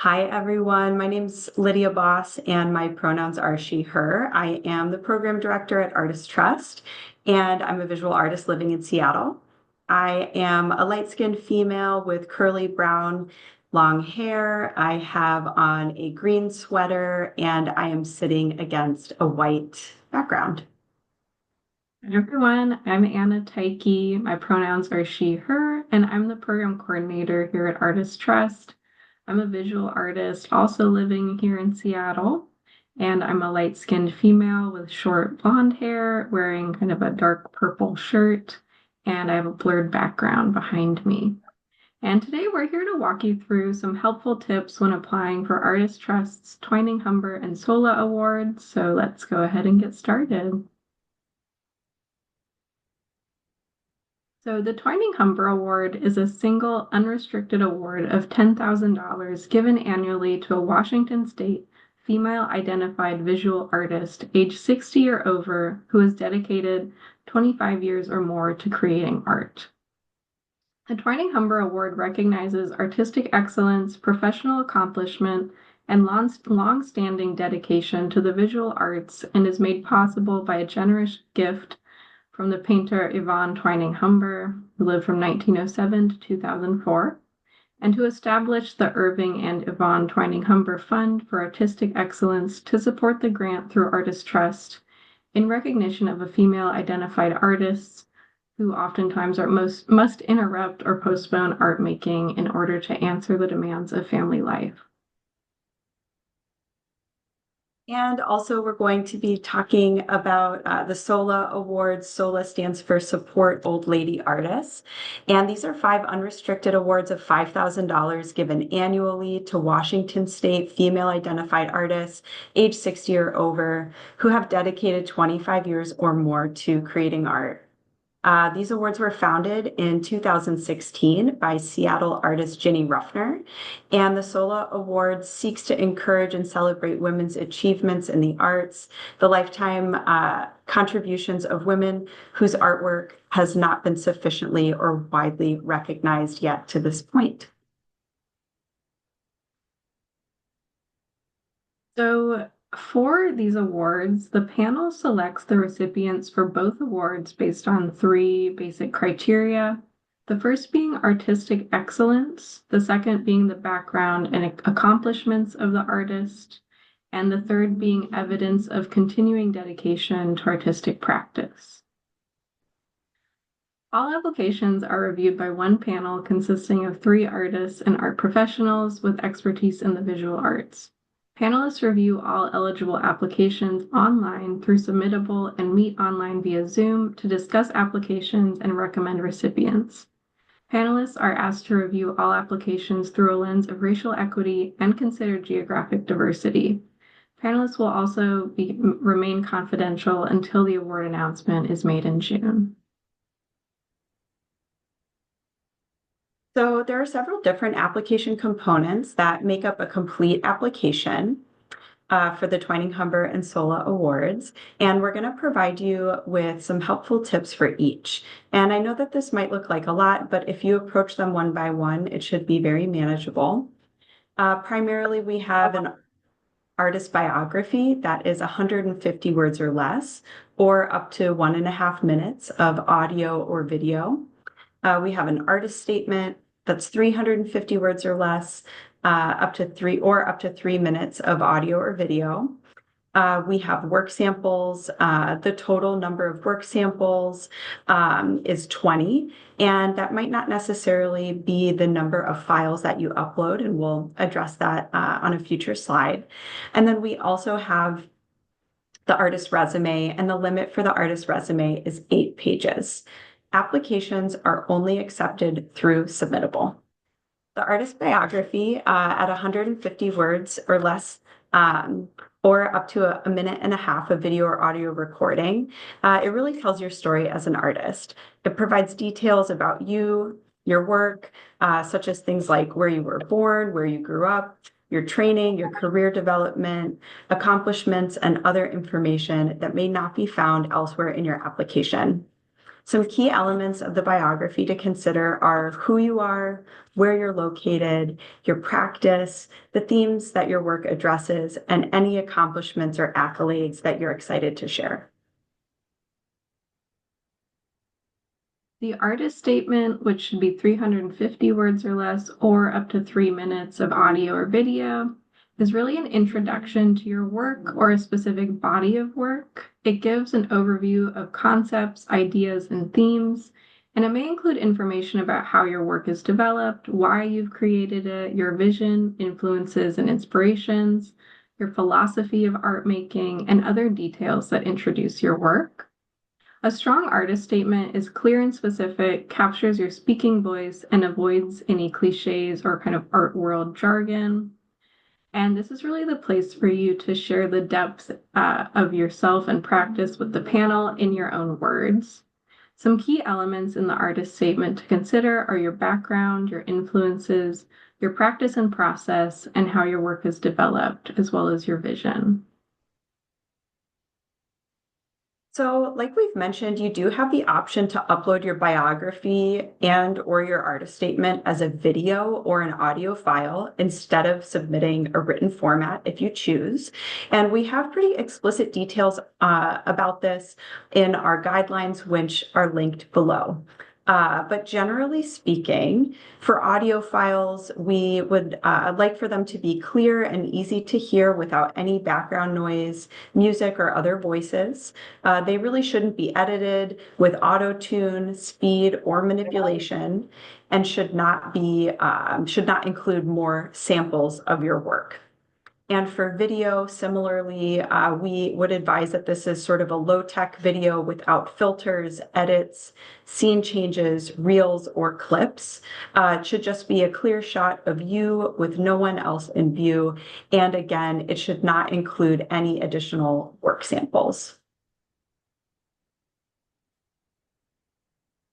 Hi, everyone. My name's Lydia Boss, and my pronouns are she, her. I am the program director at Artist Trust, and I'm a visual artist living in Seattle. I am a light-skinned female with curly brown long hair. I have on a green sweater, and I am sitting against a white background. Hi everyone, I'm Anna Taiki. My pronouns are she, her, and I'm the program coordinator here at Artist Trust. I'm a visual artist also living here in Seattle, and I'm a light-skinned female with short blonde hair, wearing kind of a dark purple shirt, and I have a blurred background behind me. And today we're here to walk you through some helpful tips when applying for Artist Trust's Twining Humber and SOLA awards. So let's go ahead and get started. So the Twining Humber Award is a single unrestricted award of $10,000 given annually to a Washington State female identified visual artist age 60 or over who has dedicated 25 years or more to creating art. The Twining Humber Award recognizes artistic excellence, professional accomplishment, and long-standing dedication to the visual arts and is made possible by a generous gift from the painter Yvonne Twining Humber, who lived from 1907 to 2004, and who established the Irving and Yvonne Twining Humber Fund for Artistic Excellence to support the grant through Artist Trust in recognition of a female identified artists who oftentimes must interrupt or postpone art making in order to answer the demands of family life. And also, we're going to be talking about the SOLA awards. SOLA stands for Support Old Lady Artists. And these are 5 unrestricted awards of $5,000 given annually to Washington State female identified artists age 60 or over who have dedicated 25 years or more to creating art. These awards were founded in 2016 by Seattle artist Ginny Ruffner, and the SOLA Award seeks to encourage and celebrate women's achievements in the arts, the lifetime contributions of women whose artwork has not been sufficiently or widely recognized yet to this point. So, for these awards, the panel selects the recipients for both awards based on 3 basic criteria. The first being artistic excellence, the second being the background and accomplishments of the artist, and the third being evidence of continuing dedication to artistic practice. All applications are reviewed by one panel consisting of 3 artists and art professionals with expertise in the visual arts. Panelists review all eligible applications online through Submittable and meet online via Zoom to discuss applications and recommend recipients. Panelists are asked to review all applications through a lens of racial equity and consider geographic diversity. Panelists will also remain confidential until the award announcement is made in June. So there are several different application components that make up a complete application for the Twining Humber and SOLA Awards, and we're going to provide you with some helpful tips for each. And I know that this might look like a lot, but if you approach them one by one, it should be very manageable. Primarily, we have an artist biography that is 150 words or less, or up to 1.5 minutes of audio or video. We have an artist statement that's 350 words or less, up to 3 minutes of audio or video. We have work samples. The total number of work samples is 20, and that might not necessarily be the number of files that you upload, and we'll address that on a future slide. And then we also have the artist resume, and the limit for the artist resume is 8 pages. Applications are only accepted through Submittable. The artist biography at 150 words or less, or up to a minute and a half of video or audio recording, it really tells your story as an artist. It provides details about you, your work, such as things like where you were born, where you grew up, your training, your career development, accomplishments, and other information that may not be found elsewhere in your application. Some key elements of the biography to consider are who you are, where you're located, your practice, the themes that your work addresses, and any accomplishments or accolades that you're excited to share. The artist statement, which should be 350 words or less, or up to 3 minutes of audio or video, is really an introduction to your work or a specific body of work. It gives an overview of concepts, ideas, and themes, and it may include information about how your work is developed, why you've created it, your vision, influences, and inspirations, your philosophy of art making, and other details that introduce your work. A strong artist statement is clear and specific, captures your speaking voice, and avoids any cliches or kind of art world jargon. And this is really the place for you to share the depth of yourself and practice with the panel in your own words. Some key elements in the artist statement to consider are your background, your influences, your practice and process, and how your work is developed, as well as your vision. So, like we've mentioned, you do have the option to upload your biography and or your artist statement as a video or an audio file instead of submitting a written format if you choose. And we have pretty explicit details about this in our guidelines, which are linked below. But generally speaking, for audio files, we would like for them to be clear and easy to hear without any background noise, music, or other voices. They really shouldn't be edited with auto tune, speed, or manipulation, and should not include more samples of your work. And for video, similarly, we would advise that this is sort of a low-tech video without filters, edits, scene changes, reels, or clips. It should just be a clear shot of you with no one else in view. And again, it should not include any additional work samples.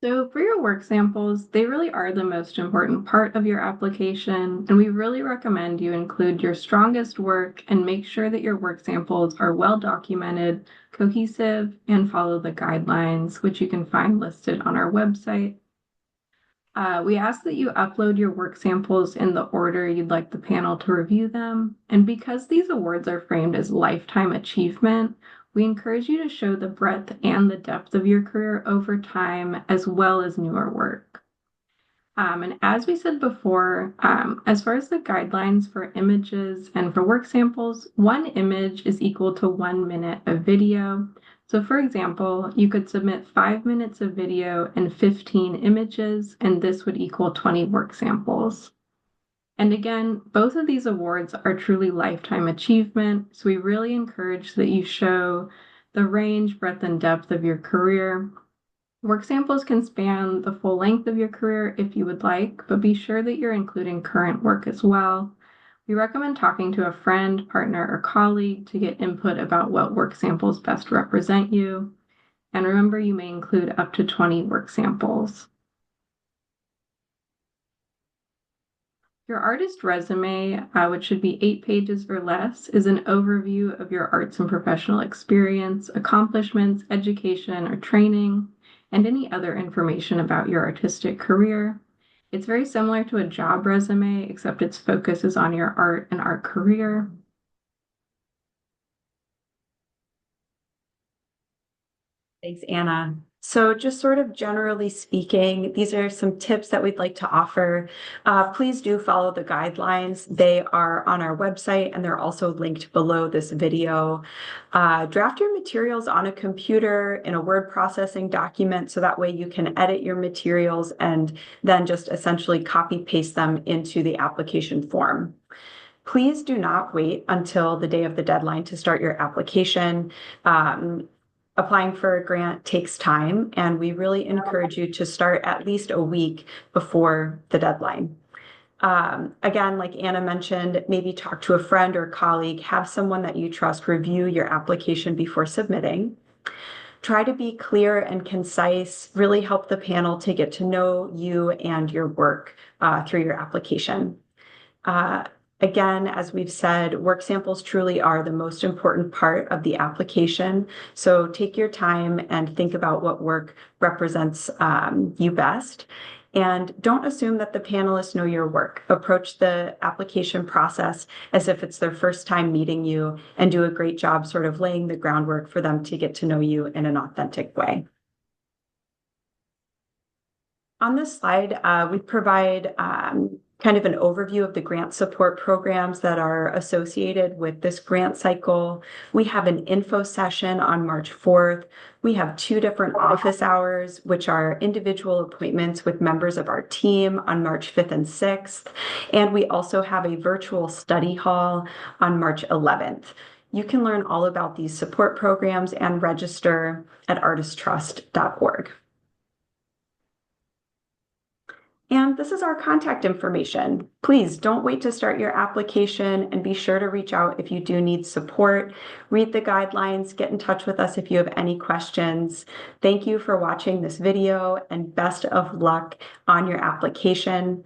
So for your work samples, they really are the most important part of your application, and we really recommend you include your strongest work and make sure that your work samples are well documented, cohesive, and follow the guidelines, which you can find listed on our website. We ask that you upload your work samples in the order you'd like the panel to review them, and because these awards are framed as lifetime achievement, we encourage you to show the breadth and the depth of your career over time, as well as newer work. And as we said before, as far as the guidelines for images and for work samples, one image is equal to 1 minute of video. So for example, you could submit 5 minutes of video and 15 images, and this would equal 20 work samples. And again, both of these awards are truly lifetime achievement, so we really encourage that you show the range, breadth, and depth of your career. Work samples can span the full length of your career if you would like, but be sure that you're including current work as well. We recommend talking to a friend, partner, or colleague to get input about what work samples best represent you. And remember, you may include up to 20 work samples. Your artist resume, which should be 8 pages or less, is an overview of your arts and professional experience, accomplishments, education, or training, and any other information about your artistic career. It's very similar to a job resume, except its focus is on your art and art career. Thanks, Anna. So just sort of generally speaking, these are some tips that we'd like to offer. Please do follow the guidelines. They are on our website and they're also linked below this video. Draft your materials on a computer in a word processing document so that way you can edit your materials and then just essentially copy paste them into the application form. Please do not wait until the day of the deadline to start your application. Applying for a grant takes time, and we really encourage you to start at least a week before the deadline. Again, like Anna mentioned, maybe talk to a friend or colleague, have someone that you trust review your application before submitting. Try to be clear and concise, really help the panel to get to know you and your work through your application. Again, as we've said, work samples truly are the most important part of the application. So take your time and think about what work represents you best. And don't assume that the panelists know your work. Approach the application process as if it's their first time meeting you and do a great job sort of laying the groundwork for them to get to know you in an authentic way. On this slide, we provide kind of an overview of the grant support programs that are associated with this grant cycle. We have an info session on March 4th. We have 2 different office hours, which are individual appointments with members of our team on March 5th and 6th. And we also have a virtual study hall on March 11th. You can learn all about these support programs and register at artisttrust.org. And this is our contact information. Please don't wait to start your application and be sure to reach out if you do need support. Read the guidelines, get in touch with us if you have any questions. Thank you for watching this video and best of luck on your application.